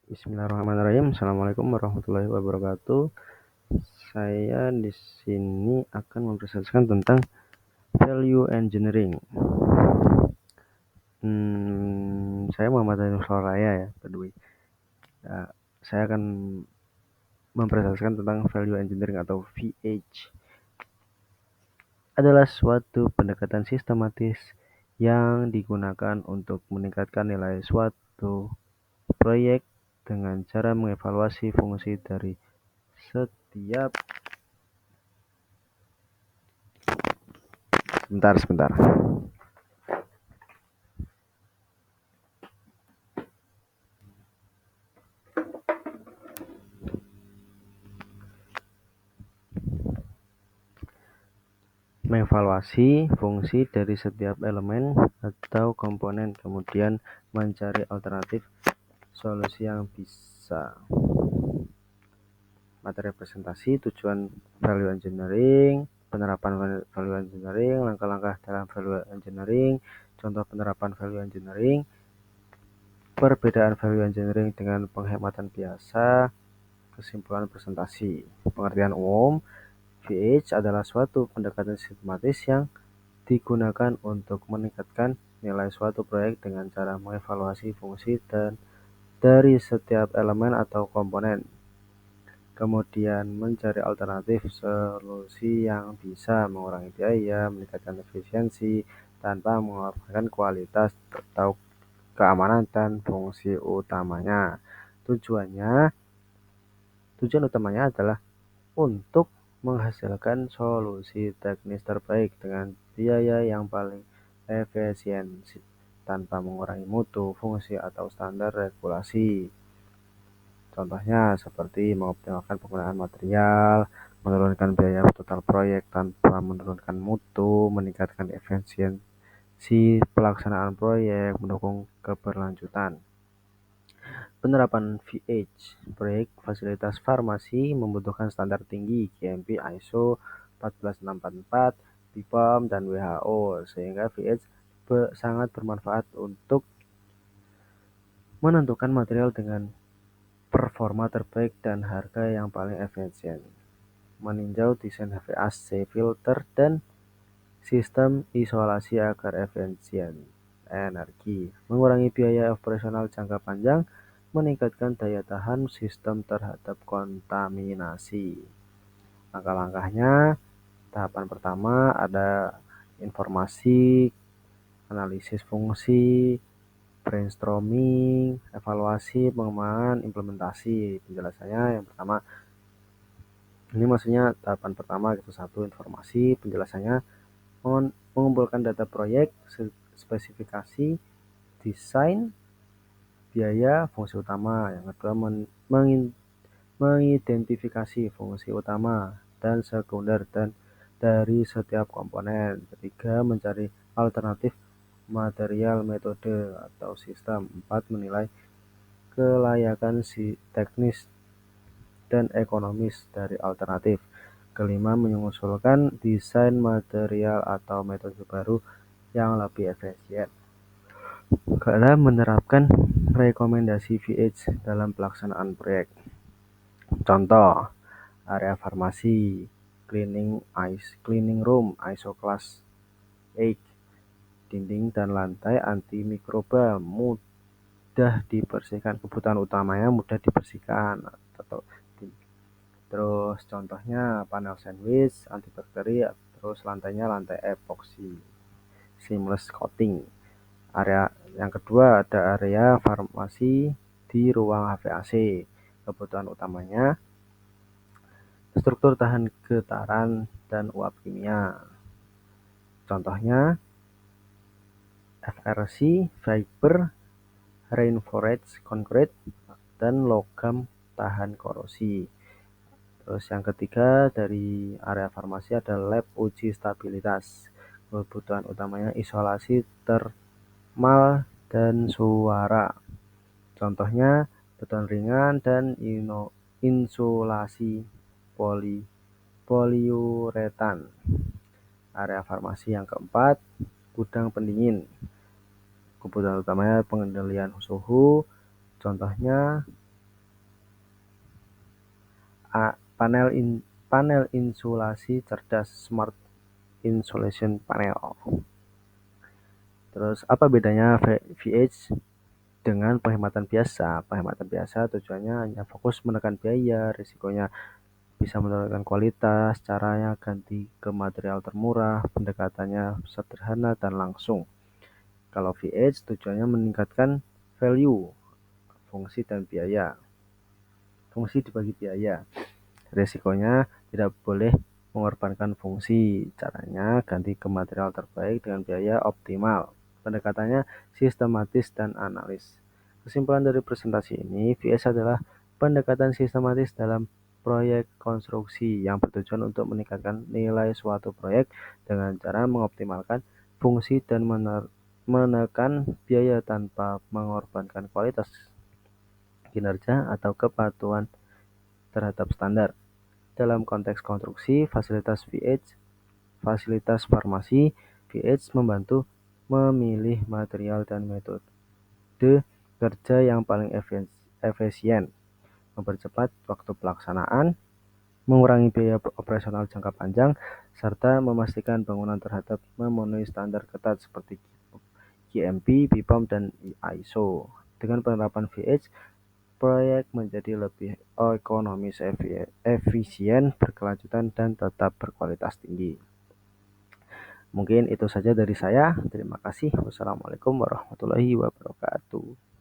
Bismillahirrahmanirrahim. Assalamualaikum warahmatullahi wabarakatuh. Saya di sini akan mempresentasikan tentang value engineering. Saya Muhammad Ainul Soraya ya, by the way. Saya akan mempresentasikan tentang value engineering atau VH. Adalah suatu pendekatan sistematis yang digunakan untuk meningkatkan nilai suatu proyek dengan cara mengevaluasi fungsi dari setiap sebentar. Mengevaluasi fungsi dari setiap elemen atau komponen, kemudian mencari alternatif solusi yang bisa. Materi presentasi, tujuan value engineering, penerapan value engineering, langkah-langkah dalam value engineering, contoh penerapan value engineering, perbedaan value engineering dengan penghematan biasa, kesimpulan presentasi. Pengertian umum, VH adalah suatu pendekatan sistematis yang digunakan untuk meningkatkan nilai suatu proyek dengan cara mengevaluasi fungsi dan dari setiap elemen atau komponen, kemudian mencari alternatif solusi yang bisa mengurangi biaya, meningkatkan efisiensi, tanpa mengorbankan kualitas atau keamanan dan fungsi utamanya. Tujuan utamanya adalah untuk menghasilkan solusi teknis terbaik dengan biaya yang paling efisiensi tanpa mengurangi mutu, fungsi, atau standar regulasi. Contohnya seperti mengoptimalkan penggunaan material, menurunkan biaya total proyek tanpa menurunkan mutu, meningkatkan efisiensi pelaksanaan proyek, mendukung keberlanjutan. Penerapan VH, proyek fasilitas farmasi membutuhkan standar tinggi GMP ISO 14644, BPOM, dan WHO, sehingga VH sangat bermanfaat untuk menentukan material dengan performa terbaik dan harga yang paling efisien, meninjau desain HVAC, filter, dan sistem isolasi agar efisien energi, mengurangi biaya operasional jangka panjang, meningkatkan daya tahan sistem terhadap kontaminasi. Langkah-langkahnya, tahapan pertama ada informasi, analisis fungsi, brainstorming, evaluasi, pengembangan, implementasi. Penjelasannya yang pertama, ini maksudnya tahapan pertama itu satu informasi, penjelasannya mengumpulkan data proyek, spesifikasi, desain, biaya, fungsi utama. Yang kedua, mengidentifikasi fungsi utama dan sekunder dan dari setiap komponen. Ketiga, mencari alternatif material, metode, atau sistem. Empat, menilai kelayakan teknis dan ekonomis dari alternatif. Kelima, mengusulkan desain material atau metode baru yang lebih efisien. Keenam, menerapkan rekomendasi VH dalam pelaksanaan proyek. Contoh, area farmasi, cleaning room, ISO class 8, dinding dan lantai anti mikroba, mudah dibersihkan. Kebutuhan utamanya mudah dibersihkan. Terus contohnya panel sandwich, antibakteri, terus lantainya lantai epoxy, seamless coating. Area yang kedua ada area farmasi di ruang HVAC. Kebutuhan utamanya struktur tahan getaran dan uap kimia. Contohnya FRC, fiber, reinforced concrete, dan logam tahan korosi. Terus yang ketiga dari area farmasi ada lab uji stabilitas. Kebutuhan utamanya isolasi termal dan suara. Contohnya beton ringan dan insulasi poliuretan. Area farmasi yang keempat, gudang pendingin. Kebutuhan utamanya pengendalian suhu. Contohnya panel insulasi cerdas smart insulation panel. Terus apa bedanya VH dengan penghematan biasa? Penghematan biasa tujuannya hanya fokus menekan biaya, risikonya bisa menurunkan kualitas, caranya ganti ke material termurah, pendekatannya sederhana dan langsung. Kalau VH tujuannya meningkatkan value, fungsi dan biaya. Fungsi dibagi biaya. Risikonya tidak boleh mengorbankan fungsi. Caranya ganti ke material terbaik dengan biaya optimal. Pendekatannya sistematis dan analis. Kesimpulan dari presentasi ini, VS adalah pendekatan sistematis dalam proyek konstruksi yang bertujuan untuk meningkatkan nilai suatu proyek dengan cara mengoptimalkan fungsi dan menekan biaya tanpa mengorbankan kualitas, kinerja, atau kepatuhan terhadap standar. Dalam konteks konstruksi, fasilitas VH, fasilitas farmasi, VH membantu memilih material dan metode kerja yang paling efisien, mempercepat waktu pelaksanaan, mengurangi biaya operasional jangka panjang, serta memastikan bangunan terhadap memenuhi standar ketat seperti GMP, BPOM, dan ISO. Dengan penerapan VH, proyek menjadi lebih ekonomis, efisien, berkelanjutan, dan tetap berkualitas tinggi. Mungkin itu saja dari saya. Terima kasih. Wassalamualaikum warahmatullahi wabarakatuh.